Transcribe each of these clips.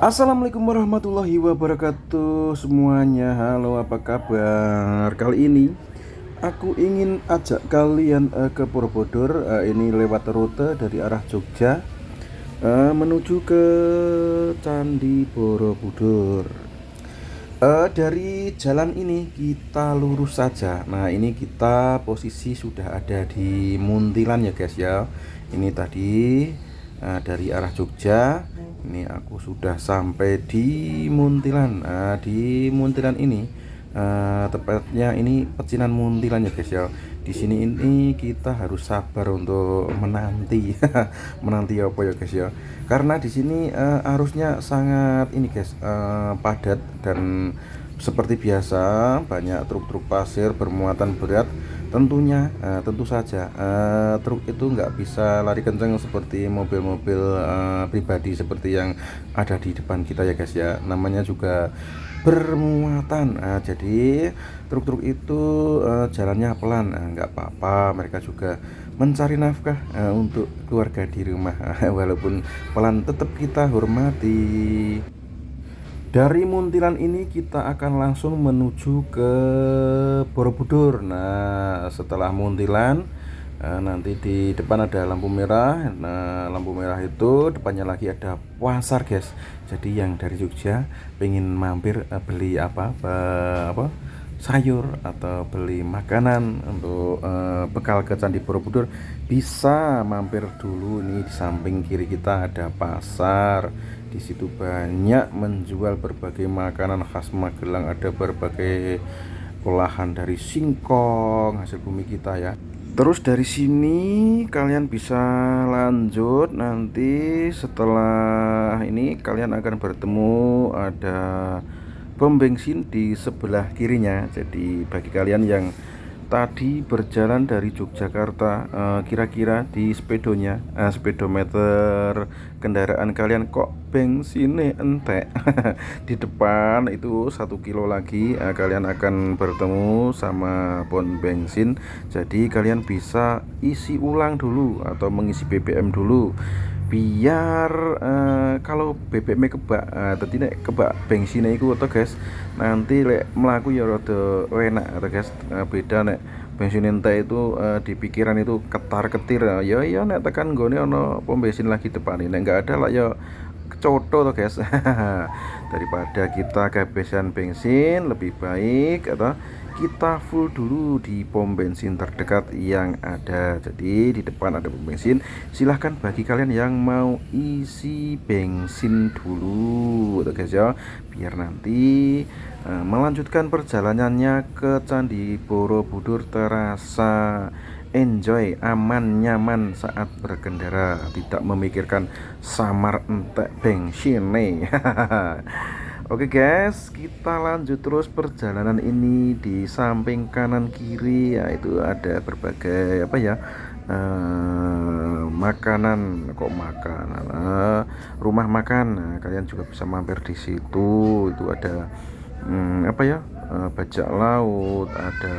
Assalamualaikum warahmatullahi wabarakatuh semuanya. Halo, apa kabar? Kali ini aku ingin ajak kalian ke Borobudur. Ini lewat rute dari arah Jogja menuju ke Candi Borobudur. Dari jalan ini kita lurus saja. Nah, ini kita posisi sudah ada di Muntilan ya guys ya. Ini tadi dari arah Jogja. Ini aku sudah sampai di Muntilan. Di Muntilan ini tepatnya ini pecinan Muntilan ya guys ya. Di sini ini kita harus sabar untuk menanti menanti apa ya guys ya, karena di sini arusnya sangat ini guys, padat dan seperti biasa banyak truk-truk pasir bermuatan berat. Tentunya tentu saja truk itu nggak bisa lari kencang seperti mobil-mobil pribadi seperti yang ada di depan kita ya guys ya, namanya juga bermuatan. Jadi truk-truk itu jalannya pelan, nggak apa-apa, mereka juga mencari nafkah untuk keluarga di rumah. Walaupun pelan tetap kita hormati. Dari Muntilan ini kita akan langsung menuju ke Borobudur. Nah, setelah Muntilan nanti di depan ada lampu merah. Nah, lampu merah itu depannya lagi ada pasar guys. Jadi yang dari Jogja pengen mampir beli apa sayur atau beli makanan untuk bekal ke Candi Borobudur, bisa mampir dulu. Nih di samping kiri kita ada pasar. Di situ banyak menjual berbagai makanan khas Magelang, ada berbagai olahan dari singkong hasil bumi kita ya. Terus dari sini kalian bisa lanjut, nanti setelah ini kalian akan bertemu ada pom bensin di sebelah kirinya. Jadi bagi kalian yang tadi berjalan dari Yogyakarta, kira-kira di speedometer kendaraan kalian kok bensinnya entek di depan itu 1 kilo lagi kalian akan bertemu sama pom bensin. Jadi kalian bisa isi ulang dulu atau mengisi BBM dulu, biar kalau BBM kebak tadi nek kebak bensinnya itu atau guys, nanti lek melaku ya rada enak atau guys. Beda nek bensin ente itu di pikiran itu ketar ketir ya nek tekan gone ono pom bensin lagi depan ini, nek nggak ada lah ya kecoto tuh guys. Daripada kita kehabisan bensin, lebih baik atau kita full dulu di pom bensin terdekat yang ada. Jadi di depan ada pom bensin, silahkan bagi kalian yang mau isi bensin dulu tuh guys ya, biar nanti melanjutkan perjalanannya ke Candi Borobudur terasa enjoy, aman, nyaman saat berkendara, tidak memikirkan samar entek bensin nih. Oke guys, kita lanjut terus perjalanan ini. Di samping kanan kiri yaitu ada berbagai makanan, rumah makan. Nah, kalian juga bisa mampir di situ. Itu ada bajak laut, ada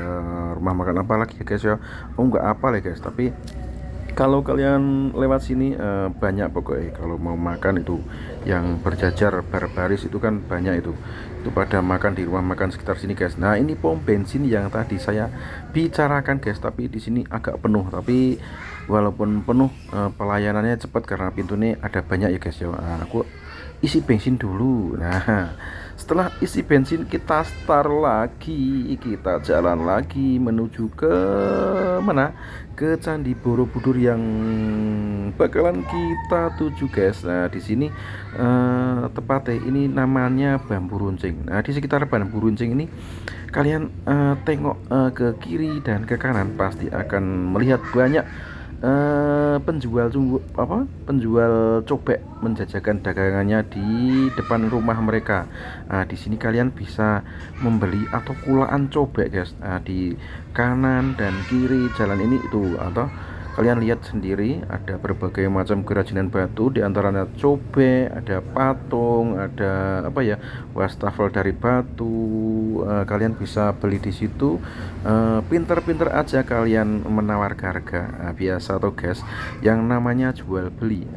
rumah makan apa lagi ya guys ya. Enggak apa ya guys, tapi kalau kalian lewat sini banyak pokoknya kalau mau makan itu yang berjajar berbaris itu kan banyak itu pada makan di rumah makan sekitar sini guys. Nah, ini pom bensin yang tadi saya bicarakan guys, tapi di sini agak penuh, tapi walaupun penuh pelayanannya cepat karena pintunya ada banyak ya guys ya. Nah, aku isi bensin dulu. Nah, setelah isi bensin kita start lagi, kita jalan lagi menuju ke mana, ke Candi Borobudur yang bakalan kita tuju guys. Nah, di sini tepatnya ini namanya Bambu Runcing. Nah, di sekitar Bambu Runcing ini kalian tengok ke kiri dan ke kanan, pasti akan melihat banyak penjual cobek menjajakan dagangannya di depan rumah mereka. Nah, di sini kalian bisa membeli atau kulaan cobek guys. Nah, di kanan dan kiri jalan ini itu atau Kalian lihat sendiri ada berbagai macam kerajinan batu, di antaranya cobek, ada patung, ada apa ya, wastafel dari batu. Kalian bisa beli di situ. Pinter-pinter aja kalian menawar harga. Biasa tuh guys, yang namanya jual beli.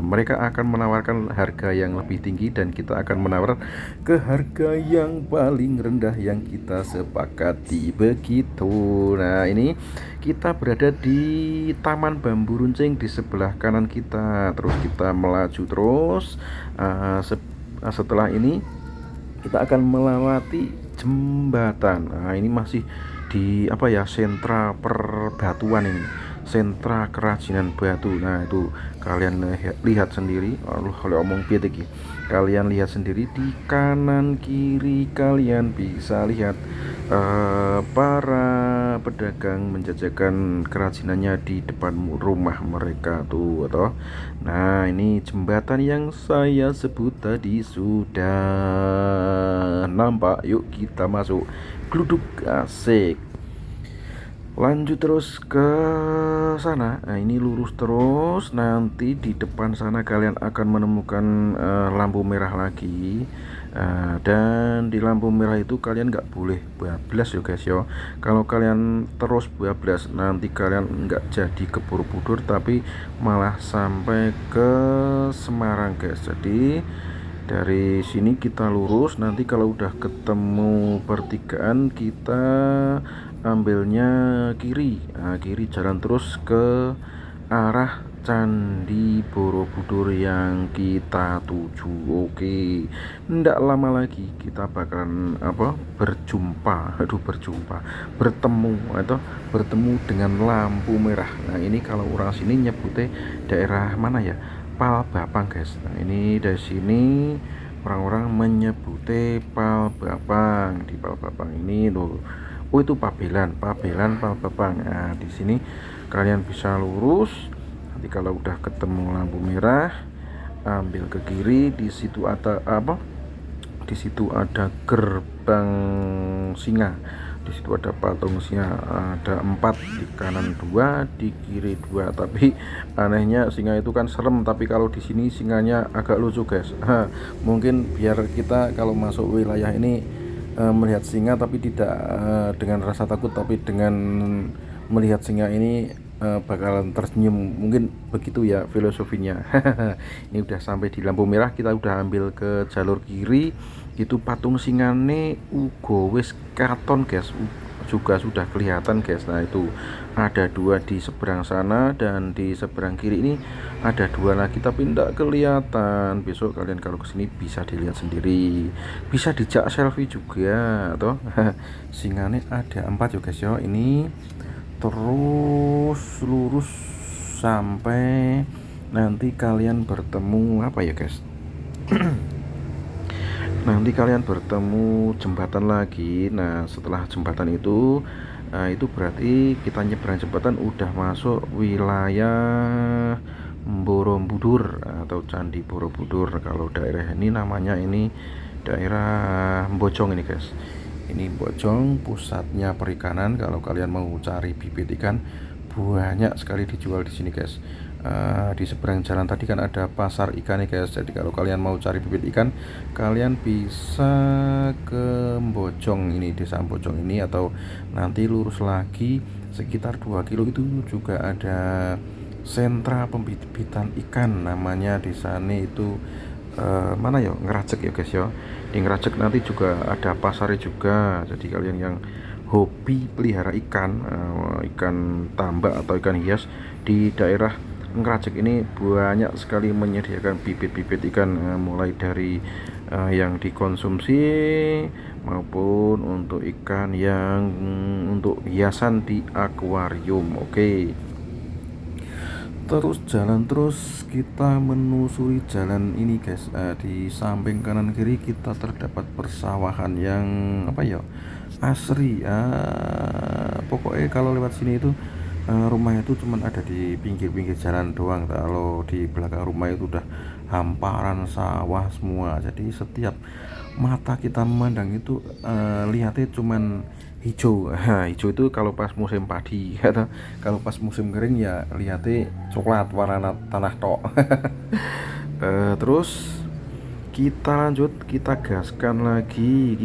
Mereka akan menawarkan harga yang lebih tinggi dan kita akan menawar ke harga yang paling rendah yang kita sepakati begitu. Nah, ini kita berada di Taman Bambu Runcing di sebelah kanan kita. Terus kita melaju terus. Setelah ini kita akan melewati jembatan. Nah, ini masih di apa ya, sentra perbatuan ini, sentra kerajinan batu. Nah, itu kalian lihat sendiri. Kalau omong piye iki, kalian lihat sendiri di kanan kiri kalian bisa lihat para pedagang menjajakan kerajinannya di depan rumah mereka tuh atau. Nah, ini jembatan yang saya sebut tadi sudah nampak. Yuk kita masuk, gluduk, asik. Lanjut terus ke sana. Nah, ini lurus terus. Nanti di depan sana kalian akan menemukan lampu merah lagi. Dan di lampu merah itu kalian nggak boleh bablas ya guys ya. Kalau kalian terus bablas, nanti kalian nggak jadi ke Borobudur tapi malah sampai ke Semarang guys. Jadi dari sini kita lurus, nanti kalau udah ketemu pertigaan kita ambilnya kiri. Nah, kiri jalan terus ke arah Candi Borobudur yang kita tuju. Oke, ndak lama lagi kita bakalan bertemu atau bertemu dengan lampu merah. Nah, ini kalau orang sini nyebutnya daerah mana ya, Palbapang guys. Nah, ini dari sini orang-orang menyebutnya Palbapang. Di Palbapang ini loh. Oh, itu Pabelan Palbapang. Nah, di sini kalian bisa lurus. Nanti kalau udah ketemu lampu merah, ambil ke kiri. Di situ ada apa? Di situ ada gerbang singa. Di situ ada patung singa, ada 4, di kanan 2, di kiri 2. Tapi anehnya singa itu kan serem, tapi kalau di sini singanya agak lucu guys. Mungkin biar kita kalau masuk wilayah ini melihat singa tapi tidak dengan rasa takut, tapi dengan melihat singa ini bakalan tersenyum, mungkin begitu ya filosofinya. Ini udah sampai di lampu merah, kita udah ambil ke jalur kiri. Itu patung singane uga wis katon guys, juga sudah kelihatan guys. Nah, itu ada 2 di seberang sana dan di seberang kiri ini ada 2 lagi tapi tidak kelihatan. Besok kalian kalau kesini bisa dilihat sendiri, bisa dijak selfie juga atau. Singane ada 4 ya guys ya. Ini terus lurus sampai nanti kalian bertemu apa ya guys. Nanti kalian bertemu jembatan lagi. Nah, setelah jembatan itu berarti kita nyebrang jembatan udah masuk wilayah Borobudur atau Candi Borobudur. Kalau daerah ini namanya ini daerah Mbojong ini guys. Ini Mbojong, pusatnya perikanan. Kalau kalian mau cari bibit ikan, banyak sekali dijual di sini guys. Di seberang jalan tadi kan ada pasar ikan nih guys. Jadi kalau kalian mau cari bibit ikan, kalian bisa ke Mbojong ini, desa Mbojong ini, atau nanti lurus lagi sekitar 2 kilo itu juga ada sentra pembibitan ikan, namanya di sana itu mana ya, Ngerajek ya guys ya. Di Ngerajek nanti juga ada pasarnya juga. Jadi kalian yang hobi pelihara ikan, ikan tambak atau ikan hias, di daerah Ngerajek ini banyak sekali menyediakan bibit-bibit ikan, mulai dari yang dikonsumsi maupun untuk ikan yang untuk hiasan di akuarium. Oke. Terus jalan terus kita menelusuri jalan ini guys. Di samping kanan kiri kita terdapat persawahan yang apa ya, asri. Pokoknya kalau lewat sini itu rumahnya itu cuman ada di pinggir-pinggir jalan doang. Kalau di belakang rumah itu udah hamparan sawah semua. Jadi setiap mata kita memandang itu lihatnya cuman hijau. Nah, hijau itu kalau pas musim padi atau kalau pas musim kering ya lihatnya coklat warna tanah tok. Terus kita lanjut, kita gaskan lagi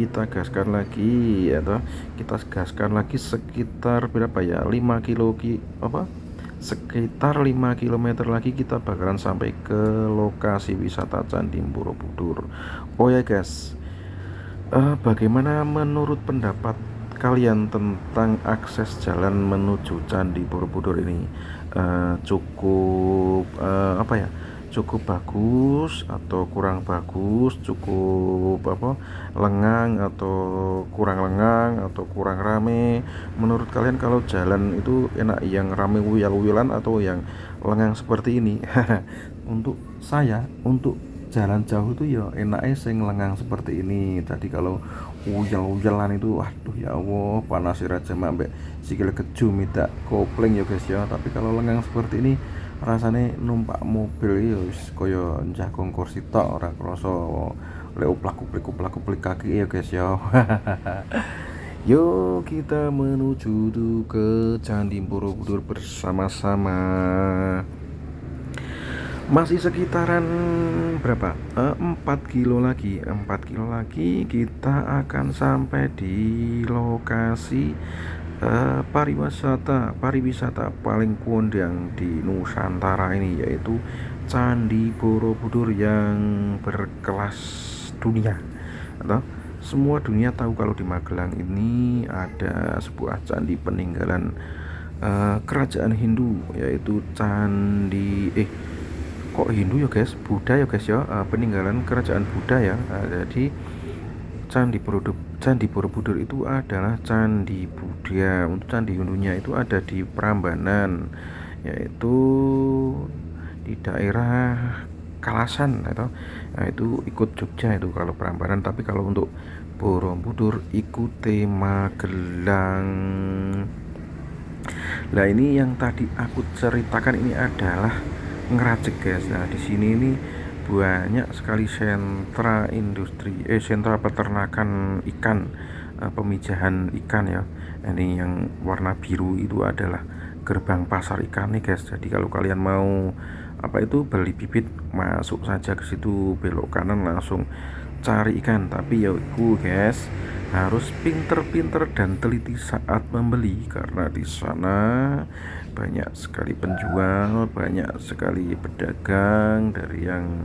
ya toh. Kita gaskan lagi sekitar berapa ya, 5 kilo apa, sekitar 5 kilometer lagi kita bakalan sampai ke lokasi wisata Candi Borobudur. Oh ya guys, bagaimana menurut pendapat kalian tentang akses jalan menuju Candi Borobudur ini? Cukup apa ya? Cukup bagus atau kurang bagus? Cukup apa? Lengang atau kurang lengang atau kurang rame? Menurut kalian kalau jalan itu enak yang rame wuyal-wuyalan atau yang lengang seperti ini? Untuk saya, untuk jalan jauh tuh ya enaknya sing lengang seperti ini. Tadi kalau uyel-uyelan itu waduh ya Allah, panas raja ambek sikil keju minta kopling ya guys ya. Tapi kalau lengang seperti ini rasanya numpak mobil ya wis kaya njagong kursi tok, ora krasa lek uplak-uplik kaki ya guys ya. Yuk kita menuju tuh ke Candi Borobudur bersama-sama. Masih sekitaran berapa? 4 kilo lagi. 4 kilo lagi kita akan sampai di lokasi pariwisata paling kondang di Nusantara ini, yaitu Candi Borobudur yang berkelas dunia. Atau semua dunia tahu kalau di Magelang ini ada sebuah candi peninggalan kerajaan Hindu, yaitu kok Hindu ya guys, Buddha ya guys ya, peninggalan kerajaan Buddha ya. Jadi Candi Borobudur itu adalah candi Buddha. Untuk candi Hindunya itu ada di Prambanan, yaitu di daerah Kalasan atau nah, itu ikut Jogja itu kalau Prambanan. Tapi kalau untuk Borobudur ikuti Magelang. Nah ini yang tadi aku ceritakan ini adalah Ngerajek guys. Nah di sini ini banyak sekali sentra peternakan ikan, pemijahan ikan ya. Ini yang warna biru itu adalah gerbang pasar ikan nih guys. Jadi kalau kalian mau beli bibit, masuk saja ke situ, belok kanan langsung cari ikan. Tapi ya guys, harus pinter-pinter dan teliti saat membeli, karena di sana banyak sekali penjual, banyak sekali pedagang dari yang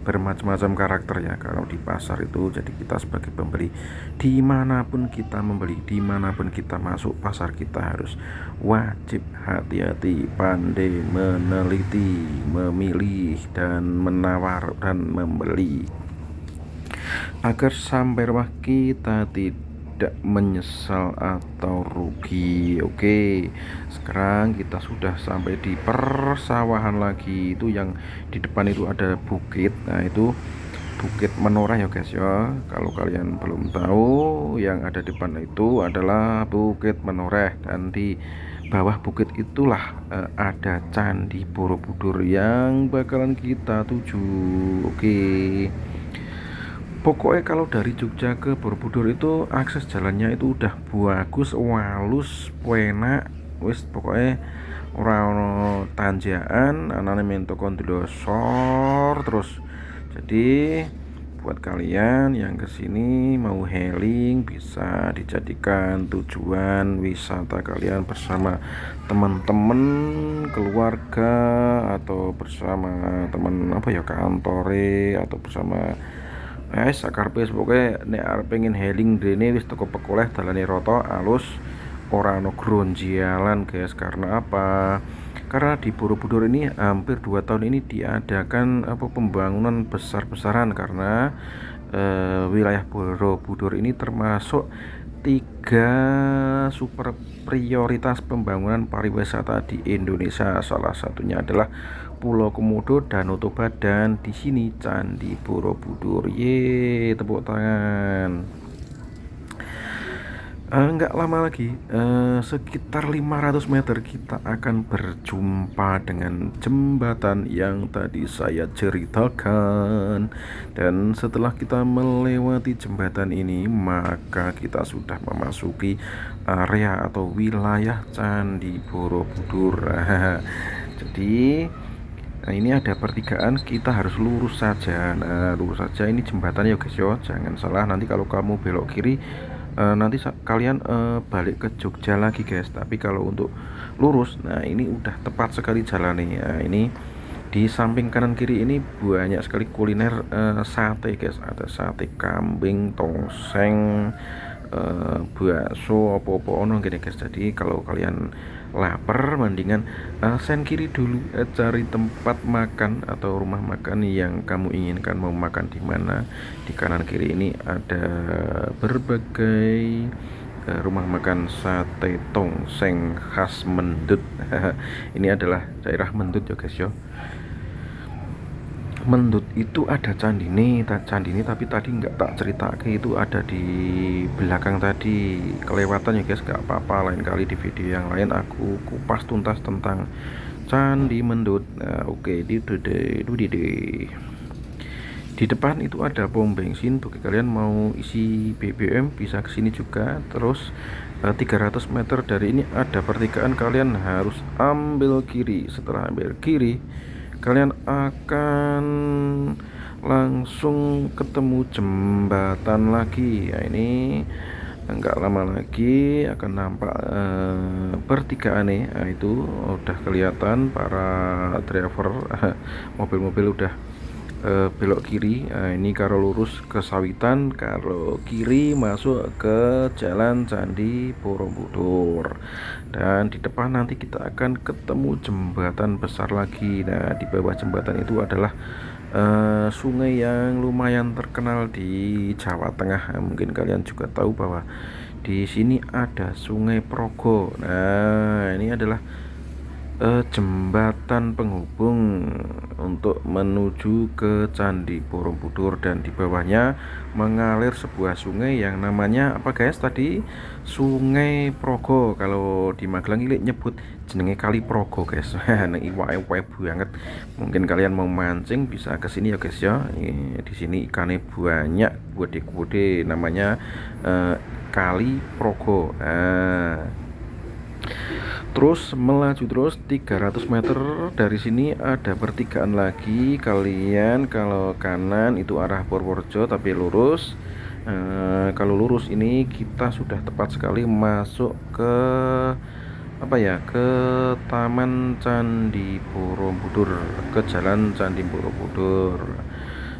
bermacam-macam karakter ya kalau di pasar itu. Jadi kita sebagai pembeli, dimanapun kita membeli, dimanapun kita masuk pasar, kita harus wajib hati-hati, pandai meneliti, memilih dan menawar dan membeli, agar sampai rumah kita tidak menyesal atau rugi. Oke, sekarang kita sudah sampai di persawahan lagi. Itu yang di depan itu ada bukit. Nah itu Bukit Menoreh ya guys ya. Kalau kalian belum tahu, yang ada di depan itu adalah Bukit Menoreh, dan di bawah bukit itulah ada Candi Borobudur yang bakalan kita tuju. Oke, pokoknya kalau dari Jogja ke Borobudur itu akses jalannya itu udah bagus, walus, enak, wis pokoknya ora ono tanjakan, anane mentok ndlosor terus. Jadi buat kalian yang kesini mau healing, bisa dijadikan tujuan wisata kalian bersama teman-teman, keluarga, atau bersama teman kantore, atau bersama sakarpe. Pokoknya nek arep pengen healing dene wis teko pekoleh dalane rata alus, ora ono gronjalan guys. Karena apa? Karena di Borobudur ini hampir 2 tahun ini diadakan pembangunan besar-besaran, karena wilayah Borobudur ini termasuk 3 super prioritas pembangunan pariwisata di Indonesia. Salah satunya adalah Pulau Komodo, Danau Toba, dan di sini Candi Borobudur. Ye, tepuk tangan. Nggak lama lagi, sekitar 500 meter kita akan berjumpa dengan jembatan yang tadi saya ceritakan. Dan setelah kita melewati jembatan ini, maka kita sudah memasuki area atau wilayah Candi Borobudur. Jadi, nah ini ada pertigaan, kita harus lurus saja. Nah, lurus saja, ini jembatan ya guys yo, jangan salah nanti kalau kamu belok kiri. Nanti kalian balik ke Jogja lagi guys. Tapi kalau untuk lurus, nah ini udah tepat sekali jalannya. Nah, ini di samping kanan kiri ini banyak sekali kuliner sate guys. Ada sate kambing, tongseng, bakso, apa-apa ono gini guys. Jadi kalau kalian lapar, mendingan sen kiri dulu, cari tempat makan atau rumah makan yang kamu inginkan. Mau makan di mana, di kanan kiri ini ada berbagai rumah makan sate tongseng khas Mendut. Ini adalah daerah Mendut ya guys ya. Mendut itu ada candi nih, tapi tadi nggak tak cerita ke, itu ada di belakang tadi, kelewatan ya guys, nggak apa-apa, lain kali di video yang lain aku kupas tuntas tentang Candi Mendut. Nah, oke, di depan itu ada pom bensin, bagi kalian mau isi BBM bisa kesini juga. Terus 300 meter dari ini ada pertigaan, kalian harus ambil kiri. Setelah ambil kiri, kalian akan langsung ketemu jembatan lagi. Ya, ini enggak lama lagi akan nampak pertigaan nih. Nah, itu udah kelihatan para driver mobil-mobil udah belok kiri. Nah, ini kalau lurus ke Sawitan, kalau kiri masuk ke Jalan Candi Borobudur. Dan di depan nanti kita akan ketemu jembatan besar lagi. Nah, di bawah jembatan itu adalah sungai yang lumayan terkenal di Jawa Tengah. Nah, mungkin kalian juga tahu bahwa di sini ada Sungai Progo. Nah, ini adalah jembatan penghubung untuk menuju ke Candi Borobudur, dan di bawahnya mengalir sebuah sungai yang namanya apa guys tadi, Sungai Progo. Kalau di Magelang ini nyebut jenenge Kali Progo guys. Nah, iwak banget. Mungkin kalian mau mancing bisa ke sini ya guys ya. Di sini ikannya banyak, gede-gede, namanya Kali Progo. Terus melaju terus 300 meter dari sini ada pertigaan lagi. Kalian kalau kanan itu arah Purworejo, tapi lurus. Kalau lurus ini kita sudah tepat sekali masuk ke apa ya, ke Taman Candi Borobudur, ke Jalan Candi Borobudur.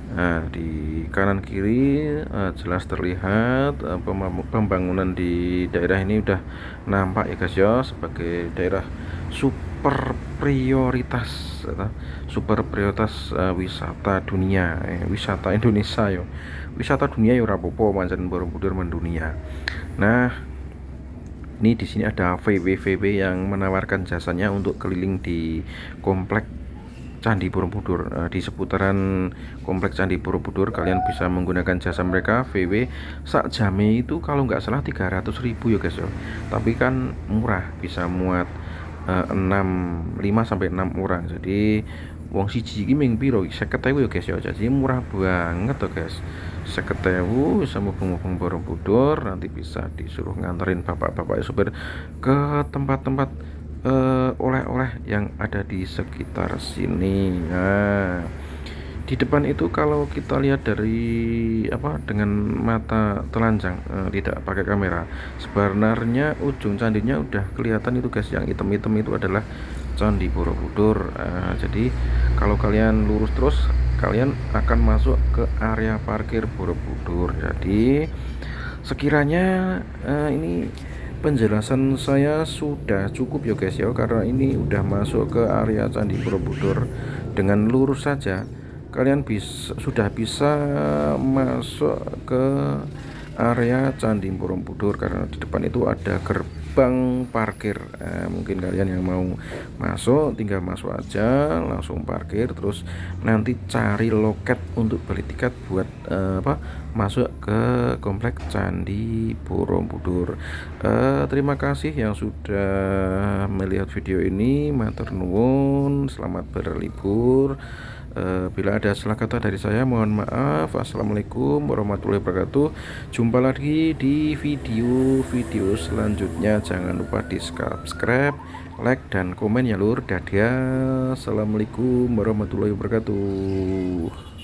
Nah, di kanan kiri jelas terlihat pembangunan di daerah ini udah nampak ya guys ya, sebagai daerah super prioritas wisata dunia, wisata Indonesia yo. Wisata dunia yo rapopo pancen Borobudur mendunia. Nah, ini di sini ada VW yang menawarkan jasanya untuk keliling di komplek Candi Borobudur. Di seputaran kompleks Candi Borobudur kalian bisa menggunakan jasa mereka. VW sak jame itu kalau nggak salah 300.000 ya guys ya. Tapi kan murah, bisa muat 5 sampai 6 orang. Jadi wong siji iki ming piro? 50.000 ya guys ya. Jadi murah banget tuh guys. 50.000 bisa mubeng-mubeng Borobudur, nanti bisa disuruh nganterin bapak-bapak supir ke tempat-tempat oleh-oleh yang ada di sekitar sini. Nah, di depan itu kalau kita lihat dari dengan mata telanjang, tidak pakai kamera, sebenarnya ujung candinya udah kelihatan itu guys. Yang hitam-hitam itu adalah Candi Borobudur. Jadi kalau kalian lurus terus, kalian akan masuk ke area parkir Borobudur. Jadi sekiranya ini penjelasan saya sudah cukup ya guys ya, karena ini udah masuk ke area Candi Borobudur. Dengan lurus saja kalian sudah bisa masuk ke area Candi Borobudur, karena di depan itu ada gerbang parkir. Mungkin kalian yang mau masuk tinggal masuk aja, langsung parkir, terus nanti cari loket untuk beli tiket buat masuk ke komplek Candi Borobudur. Terima kasih yang sudah melihat video ini. Matur nuwun, selamat berlibur. Bila ada salah kata dari saya mohon maaf. Assalamualaikum warahmatullahi wabarakatuh. Jumpa lagi di video-video selanjutnya. Jangan lupa di subscribe, like, dan komen ya lur. Dadah. Assalamualaikum warahmatullahi wabarakatuh.